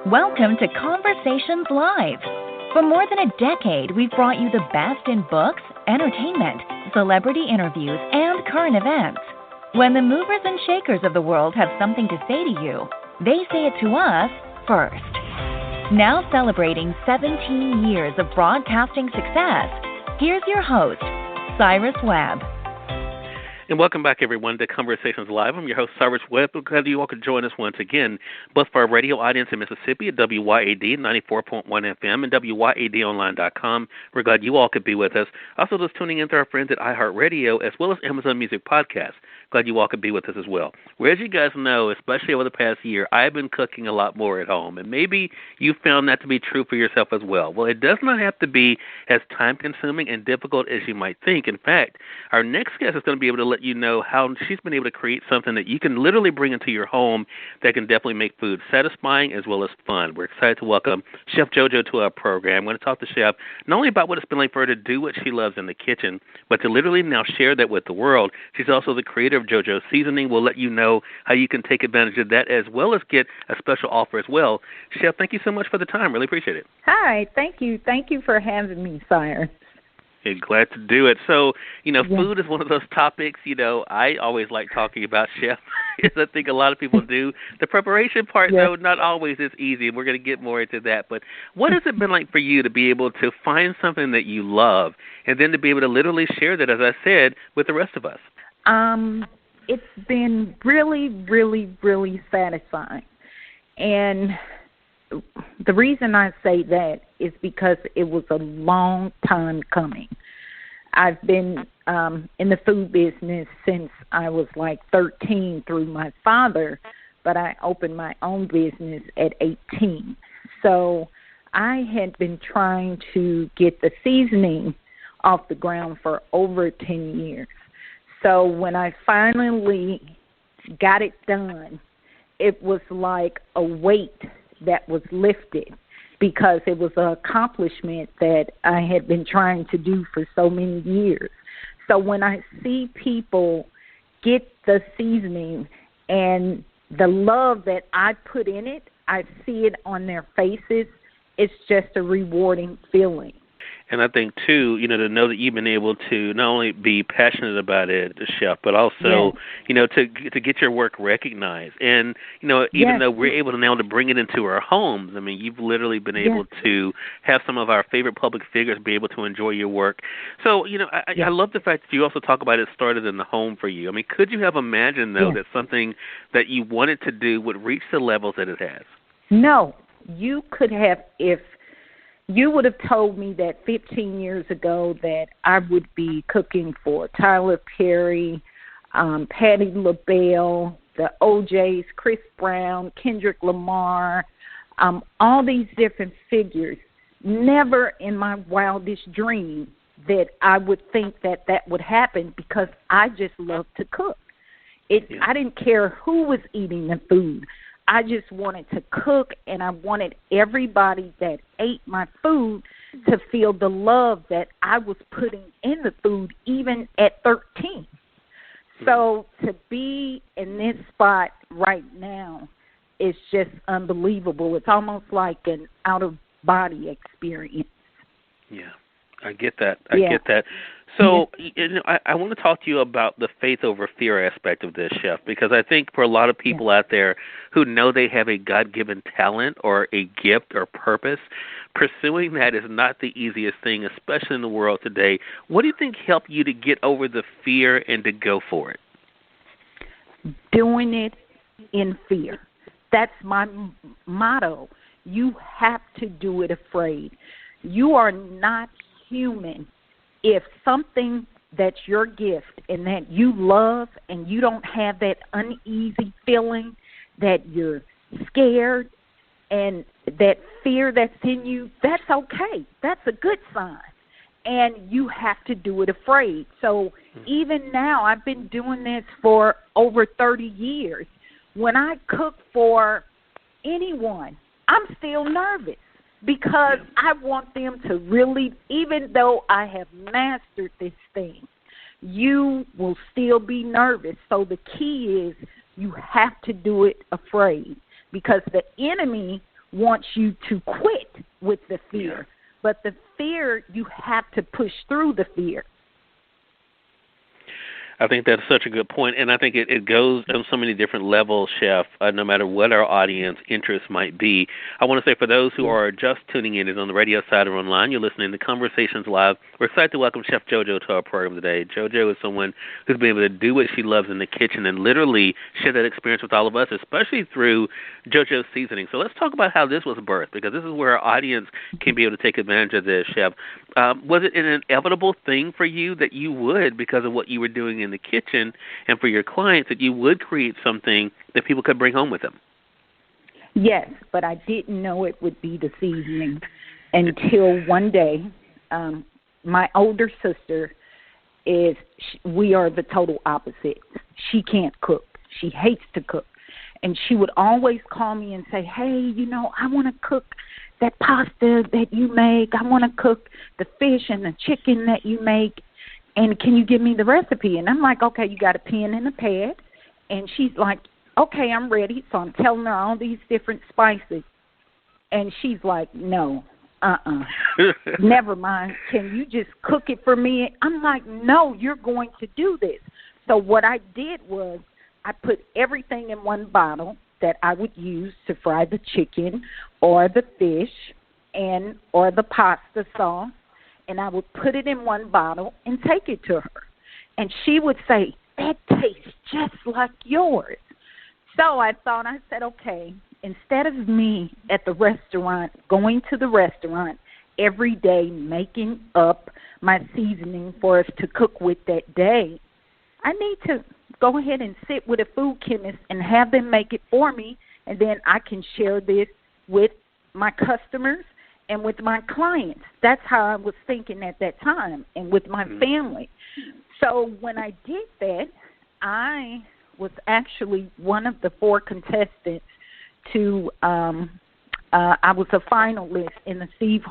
Welcome to Conversations Live. For more than a decade, we've brought you the best in books, entertainment, celebrity interviews, and current events. When the movers and shakers of the world have something to say to you, they say it to us first. Now celebrating 17 years of broadcasting success, here's your host, Cyrus-Webb. And welcome back, everyone, to Conversations Live. I'm your host, Cyrus-Webb. We're glad you all could join us once again, both for our radio audience in Mississippi at WYAD 94.1 FM and WYADonline.com. We're glad you all could be with us. Also, just tuning in to our friends at iHeartRadio as well as Amazon Music Podcast. Glad you all could be with us as well. Well, as you guys know, especially over the past year, I've been cooking a lot more at home, and maybe you found that to be true for yourself as well. Well, it does not have to be as time-consuming and difficult as you might think. In fact, our next guest is going to be able to let you know how she's been able to create something that you can literally bring into your home that can definitely make food satisfying as well as fun. We're excited to welcome Chef JoJo to our program. I'm going to talk to Chef not only about what it's been like for her to do what she loves in the kitchen, but to literally now share that with the world. She's also the creator of JoJo Seasoning. We'll let you know how you can take advantage of that as well as get a special offer as well. Chef, thank you so much for the time. Really appreciate it. Hi, thank you. Thank you for having me, Sire. Hey, glad to do it. So, food is one of those topics, I always like talking about, Chef, as I think a lot of people do. The preparation part, though, not always is easy, and we're going to get more into that. But what has it been like for you to be able to find something that you love and then to be able to literally share that, as I said, with the rest of us? It's been really, really, really satisfying. And the reason I say that is because it was a long time coming. I've been in the food business since I was like 13 through my father, but I opened my own business at 18. So I had been trying to get the seasoning off the ground for over 10 years. So when I finally got it done, it was like a weight that was lifted because it was an accomplishment that I had been trying to do for so many years. So when I see people get the seasoning and the love that I put in it, I see it on their faces. It's just a rewarding feeling. And I think, too, to know that you've been able to not only be passionate about it, Chef, but also, to get your work recognized. And, even though we're able to now to bring it into our homes, I mean, you've literally been able to have some of our favorite public figures be able to enjoy your work. So, I love the fact that you also talk about it started in the home for you. I mean, could you have imagined, though, that something that you wanted to do would reach the levels that it has? No, you could have if you would have told me that 15 years ago that I would be cooking for Tyler Perry, Patti LaBelle, the OJs, Chris Brown, Kendrick Lamar, all these different figures. Never in my wildest dream that I would think that that would happen because I just love to cook. I didn't care who was eating the food. I just wanted to cook, and I wanted everybody that ate my food to feel the love that I was putting in the food, even at 13. So to be in this spot right now is just unbelievable. It's almost like an out-of-body experience. Yeah, I get that. I get that. So, I want to talk to you about the faith over fear aspect of this, Chef, because I think for a lot of people out there who know they have a God-given talent or a gift or purpose, pursuing that is not the easiest thing, especially in the world today. What do you think helped you to get over the fear and to go for it? Doing it in fear. That's my motto. You have to do it afraid. You are not human. If something that's your gift and that you love and you don't have that uneasy feeling that you're scared and that fear that's in you, that's okay. That's a good sign. And you have to do it afraid. So even now, I've been doing this for over 30 years. When I cook for anyone, I'm still nervous. Because I want them to really, even though I have mastered this thing, you will still be nervous. So the key is you have to do it afraid because the enemy wants you to quit with the fear. Yeah. But the fear, you have to push through the fear. I think that's such a good point, and I think it goes on so many different levels, Chef, no matter what our audience interest might be. I want to say for those who are just tuning in, is on the radio side or online, you're listening to Conversations Live. We're excited to welcome Chef JoJo to our program today. JoJo is someone who's been able to do what she loves in the kitchen and literally share that experience with all of us, especially through JoJo's seasoning. So let's talk about how this was birthed, because this is where our audience can be able to take advantage of this, Chef. Was it an inevitable thing for you that you would, because of what you were doing in the kitchen and for your clients, that you would create something that people could bring home with them? Yes, but I didn't know it would be the seasoning until one day. My older sister we are the total opposite. She can't cook. She hates to cook. And she would always call me and say, hey, I want to cook that pasta that you make. I want to cook the fish and the chicken that you make. And can you give me the recipe? And I'm like, okay, you got a pen and a pad? And she's like, okay, I'm ready. So I'm telling her all these different spices. And she's like, no, never mind. Can you just cook it for me? I'm like, no, you're going to do this. So what I did was I put everything in one bottle that I would use to fry the chicken or the fish or the pasta sauce, and I would put it in one bottle and take it to her. And she would say, that tastes just like yours. So I said, okay, instead of me at the restaurant, going to the restaurant every day, making up my seasoning for us to cook with that day, I need to go ahead and sit with a food chemist and have them make it for me, and then I can share this with my customers and with my clients. That's how I was thinking at that time, and with my family. So when I did that, I was actually one of the 4 contestants to I was a finalist in the Steve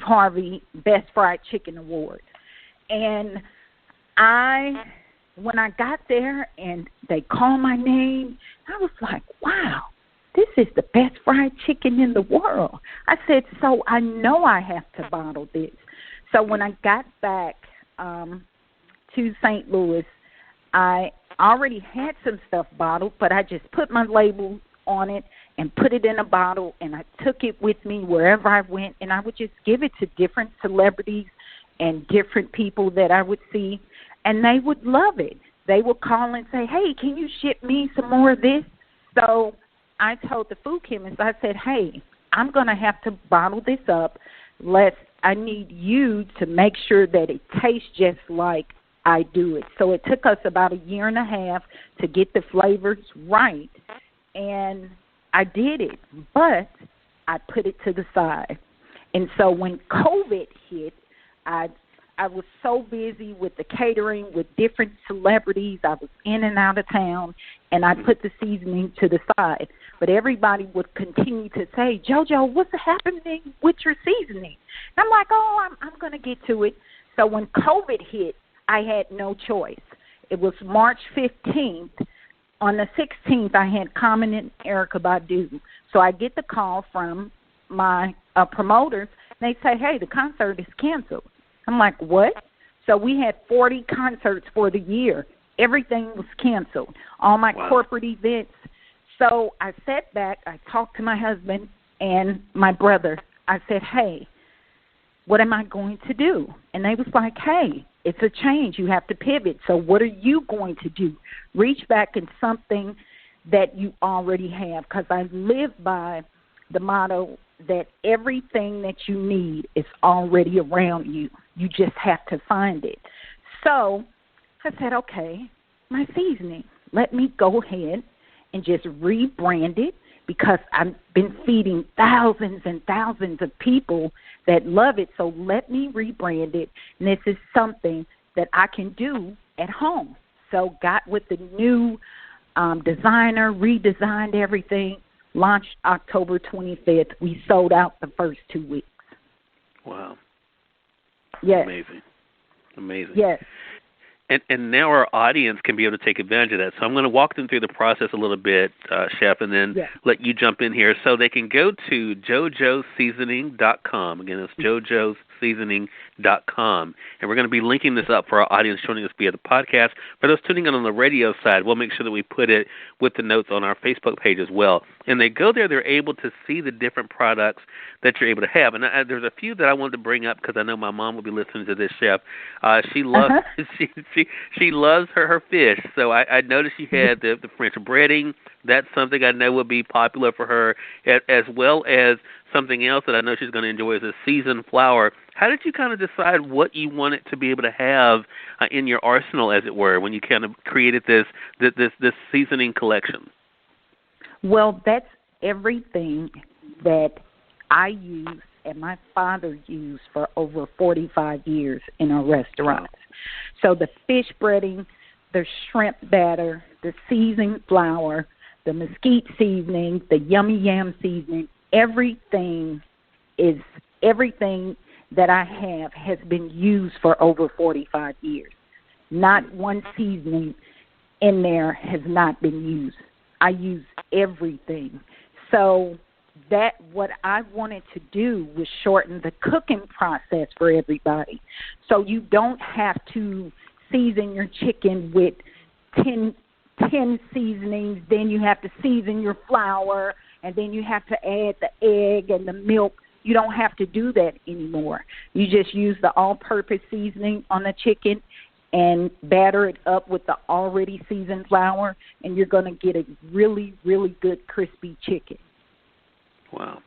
Harvey Best Fried Chicken Award. And when I got there and they called my name, I was like, wow, this is the best fried chicken in the world. I said, so I know I have to bottle this. So when I got back to St. Louis, I already had some stuff bottled, but I just put my label on it and put it in a bottle, and I took it with me wherever I went, and I would just give it to different celebrities and different people that I would see, and they would love it. They would call and say, hey, can you ship me some more of this? So I told the food chemist, I said, hey, I'm going to have to bottle this up. I need you to make sure that it tastes just like I do it. So it took us about 1.5 years to get the flavors right, and I did it, but I put it to the side. And so when COVID hit, I was so busy with the catering with different celebrities. I was in and out of town, and I put the seasoning to the side. But everybody would continue to say, JoJo, what's happening with your seasoning? And I'm like, I'm going to get to it. So when COVID hit, I had no choice. It was March 15th. On the 16th, I had Common and Erykah Badu. So I get the call from my promoters. They say, hey, the concert is canceled. I'm like, what? So we had 40 concerts for the year. Everything was canceled, all my corporate events. So I sat back. I talked to my husband and my brother. I said, hey, what am I going to do? And they was like, hey, it's a change. You have to pivot. So what are you going to do? Reach back in something that you already have, because I live by the motto that everything that you need is already around you. You just have to find it. So I said, okay, my seasoning, let me go ahead and just rebrand it, because I've been feeding thousands and thousands of people that love it. So let me rebrand it. And this is something that I can do at home. So got with the new designer, redesigned everything, launched October 25th. We sold out the first 2 weeks. Wow. Yes. Amazing. Yes. And now our audience can be able to take advantage of that. So I'm going to walk them through the process a little bit, Chef, and then let you jump in here. So they can go to jojoseasoning.com. Again, it's jojoseasoning.com. And we're going to be linking this up for our audience joining us via the podcast. For those tuning in on the radio side, we'll make sure that we put it with the notes on our Facebook page as well. And they go there, they're able to see the different products that you're able to have. And there's a few that I wanted to bring up because I know my mom will be listening to this, Chef. She loves she loves her fish. So I noticed you had the French breading. That's something I know would be popular for her, as well as something else that I know she's going to enjoy is a seasoned flour. How did you kind of decide what you wanted to be able to have in your arsenal, as it were, when you kind of created this seasoning collection? Well, that's everything that I use and my father used for over 45 years in our restaurants. So the fish breading, the shrimp batter, the seasoned flour, the mesquite seasoning, the yummy yam seasoning, everything that I have has been used for over 45 years. Not one seasoning in there has not been used. I use everything. So that what I wanted to do was shorten the cooking process for everybody. So you don't have to season your chicken with 10 seasonings, then you have to season your flour, and then you have to add the egg and the milk. You don't have to do that anymore. You just use the all-purpose seasoning on the chicken and batter it up with the already seasoned flour, and you're going to get a really, really good crispy chicken. Wow.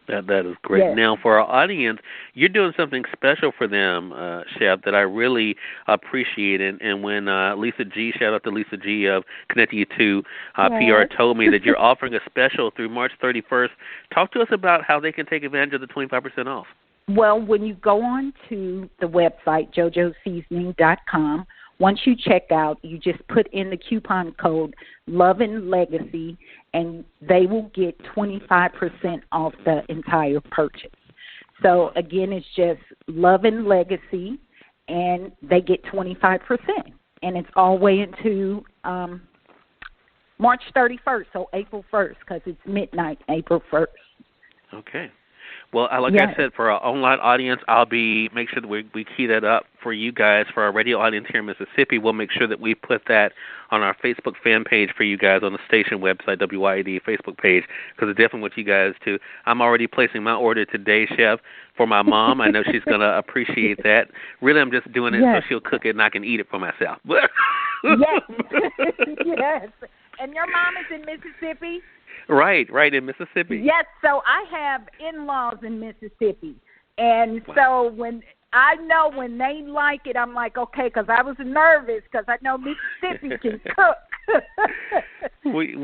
That is great. Yes. Now, for our audience, you're doing something special for them, Chef, that I really appreciate. And when Lisa G, shout out to Lisa G of Connecting You to PR, told me that you're offering a special through March 31st. Talk to us about how they can take advantage of the 25% off. Well, when you go on to the website, jojoseasoning.com, once you check out, you just put in the coupon code Love and Legacy, and they will get 25% off the entire purchase. So, again, it's just Love and Legacy, and they get 25%. And it's all the way into March 31st, so April 1st, because it's midnight, April 1st. Okay. Well, like I said, for our online audience, I'll make sure that we key that up for you guys. For our radio audience here in Mississippi, we'll make sure that we put that on our Facebook fan page for you guys on the station website, WYAD Facebook page, because it's definitely what you guys do. I'm already placing my order today, Chef, for my mom. I know she's going to appreciate that. Really, I'm just doing it so she'll cook it and I can eat it for myself. Yes. Yes. And your mom is in Mississippi? Right, in Mississippi. Yes, so I have in-laws in Mississippi. And so when they like it, I'm like, okay, because I was nervous because I know Mississippi can cook. we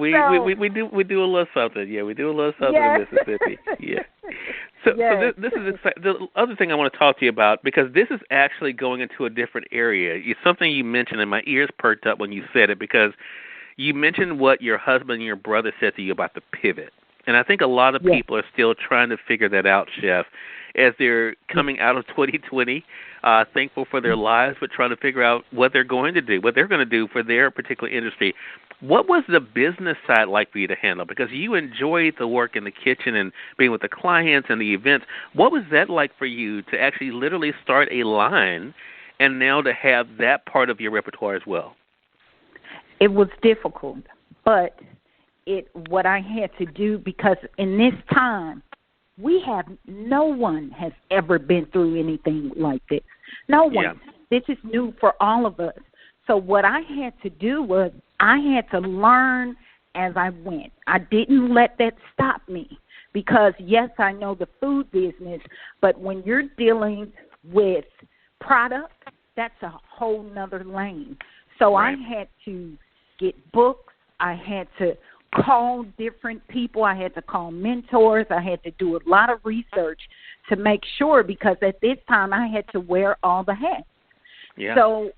do a little something. Yeah, we do a little something in Mississippi. Yeah. So this is exciting. The other thing I want to talk to you about, because this is actually going into a different area. It's something you mentioned, and my ears perked up when you said it, because you mentioned what your husband and your brother said to you about the pivot. And I think a lot of people are still trying to figure that out, Chef, as they're coming out of 2020, thankful for their lives, but trying to figure out what they're going to do, for their particular industry. What was the business side like for you to handle? Because you enjoyed the work in the kitchen and being with the clients and the events. What was that like for you to actually literally start a line and now to have that part of your repertoire as well? It was difficult, but what I had to do, because in this time, no one has ever been through anything like this. No one. Yeah. This is new for all of us. So what I had to do was I had to learn as I went. I didn't let that stop me, because, yes, I know the food business, but when you're dealing with product, that's a whole nother lane. So I had to get books. I had to call different people. I had to call mentors. I had to do a lot of research to make sure, because at this time I had to wear all the hats. Yeah. So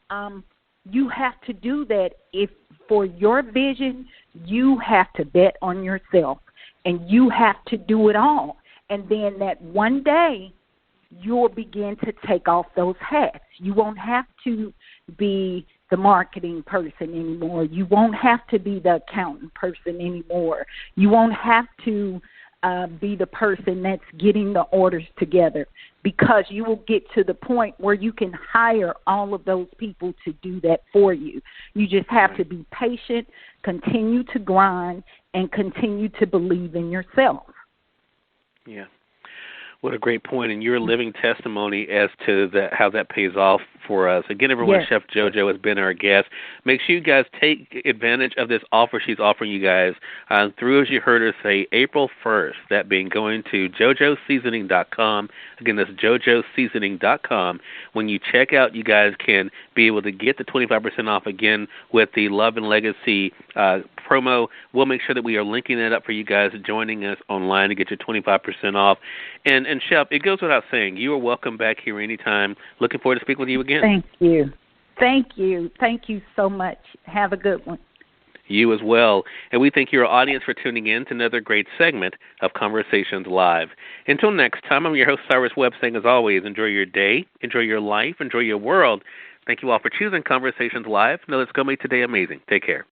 you have to do that. If for your vision, you have to bet on yourself, and you have to do it all. And then that one day you'll begin to take off those hats. You won't have to be the marketing person anymore. You won't have to be the accountant person anymore. You won't have to be the person that's getting the orders together, because you will get to the point where you can hire all of those people to do that for you. You just have to be patient, continue to grind, and continue to believe in yourself. Yeah. What a great point, and your living testimony as to how that pays off for us. Again, everyone, Chef JoJo has been our guest. Make sure you guys take advantage of this offer she's offering you guys through, as you heard her say, April 1st, that being going to jojoseasoning.com. Again, that's jojoseasoning.com. When you check out, you guys can be able to get the 25% off again with the Love and Legacy promo. We'll make sure that we are linking that up for you guys joining us online to get your 25% off. And Chef, it goes without saying, you are welcome back here anytime. Looking forward to speaking with you again. Thank you. Thank you. Thank you so much. Have a good one. You as well. And we thank your audience for tuning in to another great segment of Conversations Live. Until next time, I'm your host, Cyrus-Webb, saying as always, enjoy your day, enjoy your life, enjoy your world. Thank you all for choosing Conversations Live. Now let's go make today amazing. Take care.